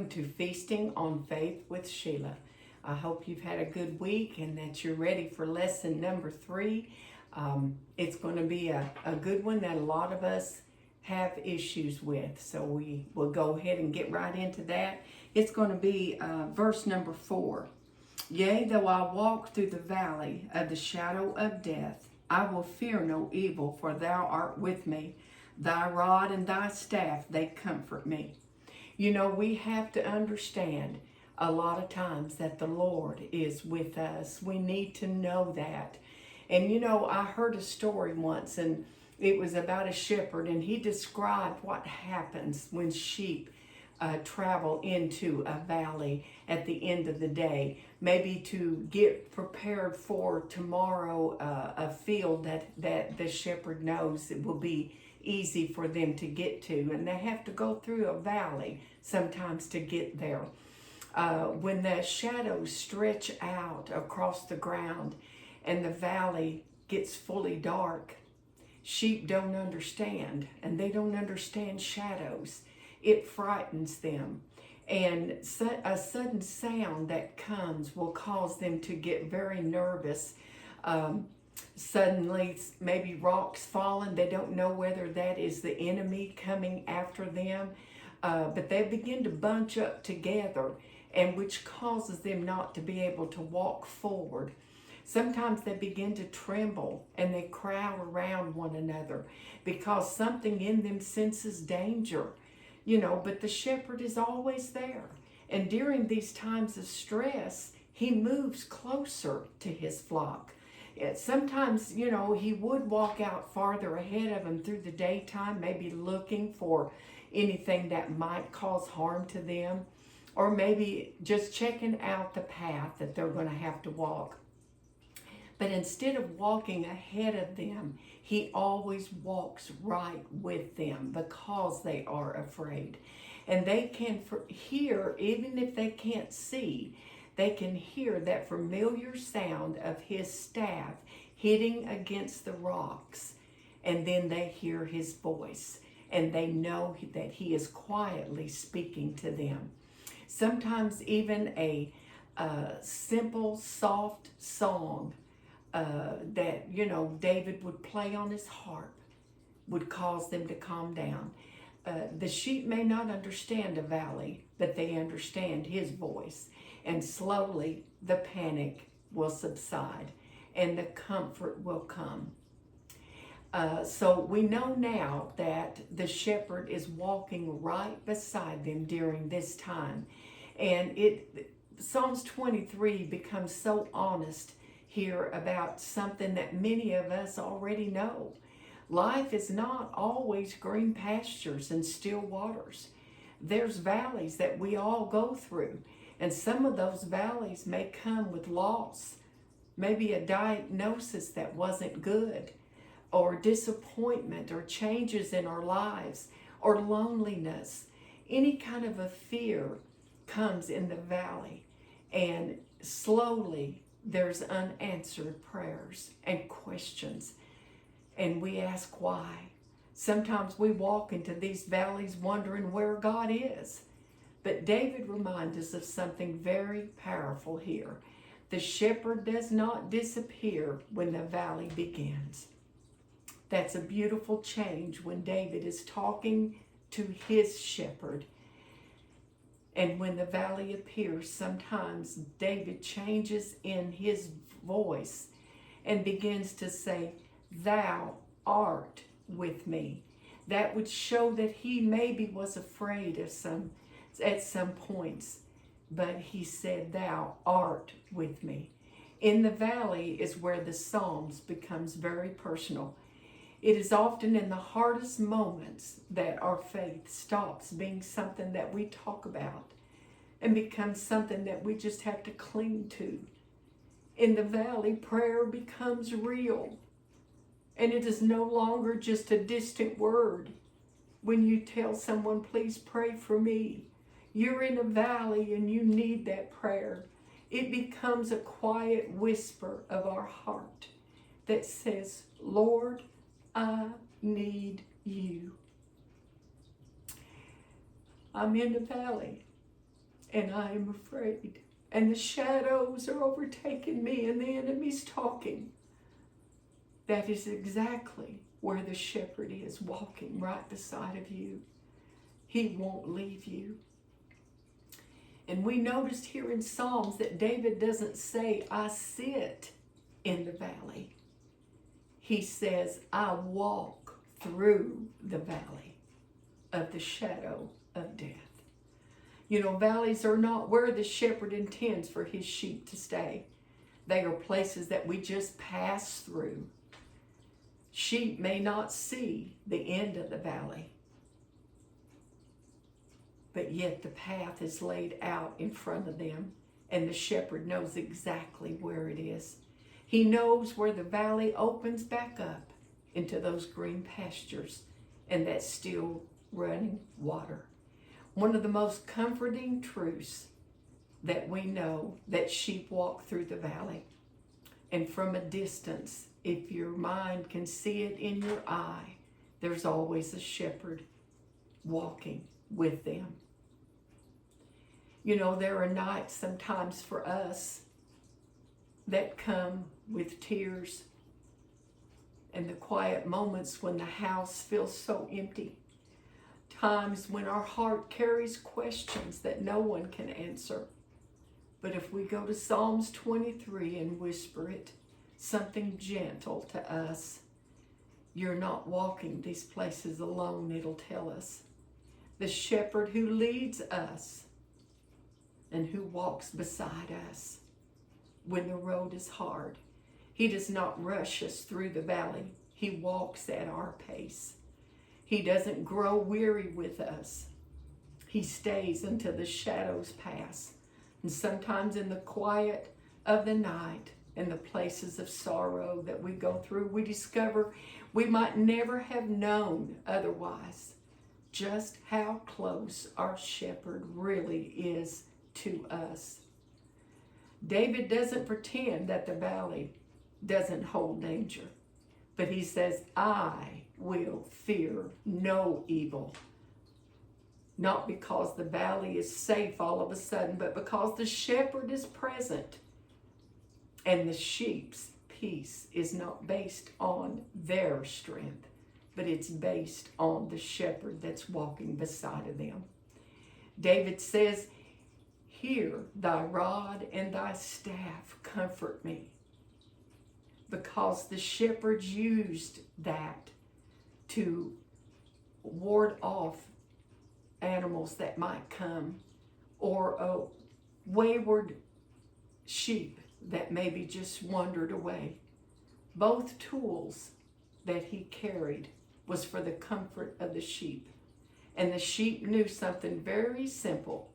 welcome to Feasting on Faith with Sheila. I hope you've had a good week and that you're ready for lesson number 3. It's going to be a good one that a lot of us have issues with. So we will go ahead and get right into that. It's going to be verse number 4. Yea, though I walk through the valley of the shadow of death, I will fear no evil, for thou art with me. Thy rod and thy staff, they comfort me. You know, we have to understand a lot of times that the Lord is with us. We need to know that. And you know, I heard a story once, and it was about a shepherd, and he described what happens when sheep travel into a valley at the end of the day, maybe to get prepared for tomorrow, a field that the shepherd knows it will be easy for them to get to, and they have to go through a valley sometimes to get there. When the shadows stretch out across the ground and the valley gets fully dark, sheep don't understand, and they don't understand shadows. It frightens them, and a sudden sound that comes will cause them to get very nervous. Suddenly, maybe rocks falling. They don't know whether that is the enemy coming after them, but they begin to bunch up together, and which causes them not to be able to walk forward. Sometimes they begin to tremble and they crowd around one another because something in them senses danger, you know, but the shepherd is always there. And during these times of stress, he moves closer to his flock. Sometimes, you know, he would walk out farther ahead of them through the daytime, maybe looking for anything that might cause harm to them, or maybe just checking out the path that they're going to have to walk. But instead of walking ahead of them, he always walks right with them because they are afraid. And they can hear, even if they can't see, they can hear that familiar sound of his staff hitting against the rocks. And then they hear his voice, and they know that he is quietly speaking to them. Sometimes even a simple, soft song that, you know, David would play on his harp would cause them to calm down. The sheep may not understand a valley, but they understand his voice. And slowly the panic will subside and the comfort will come. So we know now that the shepherd is walking right beside them during this time. And Psalms 23 becomes so honest here about something that many of us already know. Life is not always green pastures and still waters. There's valleys that we all go through. And some of those valleys may come with loss, maybe a diagnosis that wasn't good, or disappointment, or changes in our lives, or loneliness. Any kind of a fear comes in the valley, and slowly there's unanswered prayers and questions, and we ask why. Sometimes we walk into these valleys wondering where God is. But David reminds us of something very powerful here. The shepherd does not disappear when the valley begins. That's a beautiful change when David is talking to his shepherd. And when the valley appears, sometimes David changes in his voice and begins to say, "Thou art with me." That would show that he maybe was afraid of at some points, but he said, "Thou art with me." In the valley is where the Psalms becomes very personal. It is often in the hardest moments that our faith stops being something that we talk about and becomes something that we just have to cling to. In the valley, prayer becomes real, and it is no longer just a distant word. When you tell someone, "Please pray for me," you're in a valley and you need that prayer. It becomes a quiet whisper of our heart that says, "Lord, I need you." I'm in the valley. and I am afraid. And the shadows are overtaking me, and the enemy's talking. That is exactly where the shepherd is, walking right beside of you. He won't leave you. And we noticed here in Psalms that David doesn't say, I sit in the valley. He says, I walk through the valley of the shadow of death. You know, valleys are not where the shepherd intends for his sheep to stay. They are places that we just pass through. Sheep may not see the end of the valley, but yet the path is laid out in front of them, and the shepherd knows exactly where it is. He knows where the valley opens back up into those green pastures and that still running water. One of the most comforting truths that we know, that sheep walk through the valley. And from a distance, if your mind can see it in your eye, there's always a shepherd walking with them. You know, there are nights sometimes for us that come with tears and the quiet moments when the house feels so empty. Times when our heart carries questions that no one can answer. But if we go to Psalms 23 and whisper it, something gentle to us, you're not walking these places alone, it'll tell us. The shepherd who leads us and who walks beside us when the road is hard. He does not rush us through the valley. He walks at our pace. He doesn't grow weary with us. He stays until the shadows pass. And sometimes in the quiet of the night and the places of sorrow that we go through, we discover we might never have known otherwise just how close our shepherd really is to us. David doesn't pretend that the valley doesn't hold danger, but he says, I will fear no evil. Not because the valley is safe all of a sudden, but because the shepherd is present. And the sheep's peace is not based on their strength, but it's based on the shepherd that's walking beside of them. David says, here thy rod and thy staff comfort me. Because the shepherds used that to ward off animals that might come, or a wayward sheep that maybe just wandered away. Both tools that he carried was for the comfort of the sheep. And the sheep knew something very simple.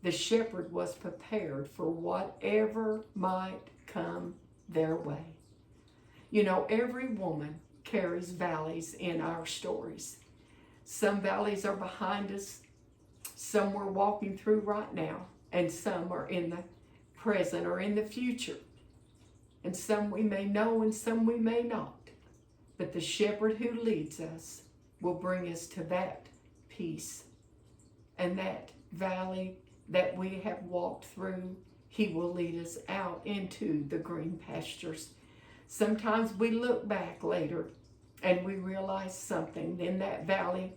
The shepherd was prepared for whatever might come their way. You know, every woman carries valleys in our stories. Some valleys are behind us, some we're walking through right now, and some are in the present or in the future. And some we may know and some we may not. But the shepherd who leads us will bring us to that peace. And that valley that we have walked through, he will lead us out into the green pastures. Sometimes we look back later and we realize something in that valley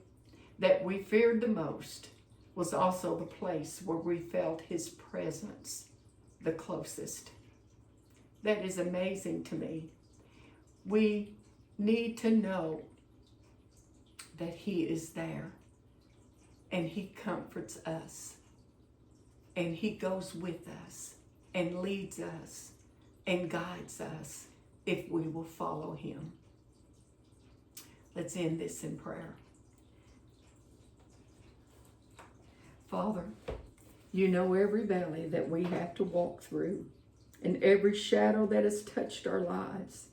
that we feared the most was also the place where we felt his presence the closest. That is amazing to me. We need to know that he is there and he comforts us and he goes with us and leads us and guides us if we will follow him. Let's end this in prayer. Father, you know every valley that we have to walk through and every shadow that has touched our lives.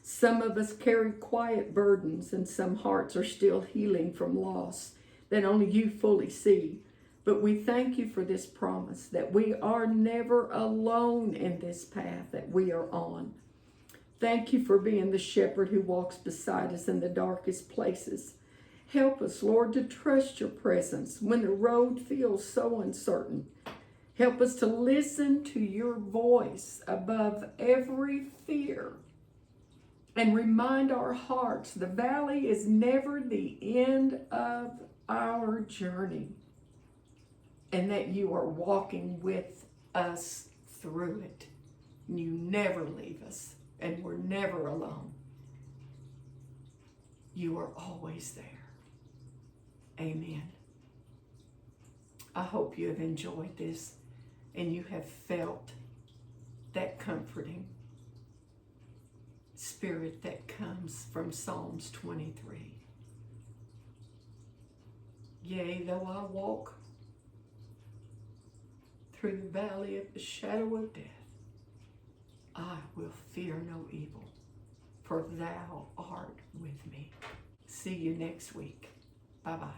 Some of us carry quiet burdens and some hearts are still healing from loss that only you fully see. But we thank you for this promise that we are never alone in this path that we are on. Thank you for being the shepherd who walks beside us in the darkest places. Help us, Lord, to trust your presence when the road feels so uncertain. Help us to listen to your voice above every fear. And remind our hearts the valley is never the end of our journey. And that you are walking with us through it. You never leave us. And we're never alone. You are always there. Amen. I hope you have enjoyed this and you have felt that comforting spirit that comes from Psalms 23. Yea, though I walk through the valley of the shadow of death, I will fear no evil, for thou art with me. See you next week. Bye-bye.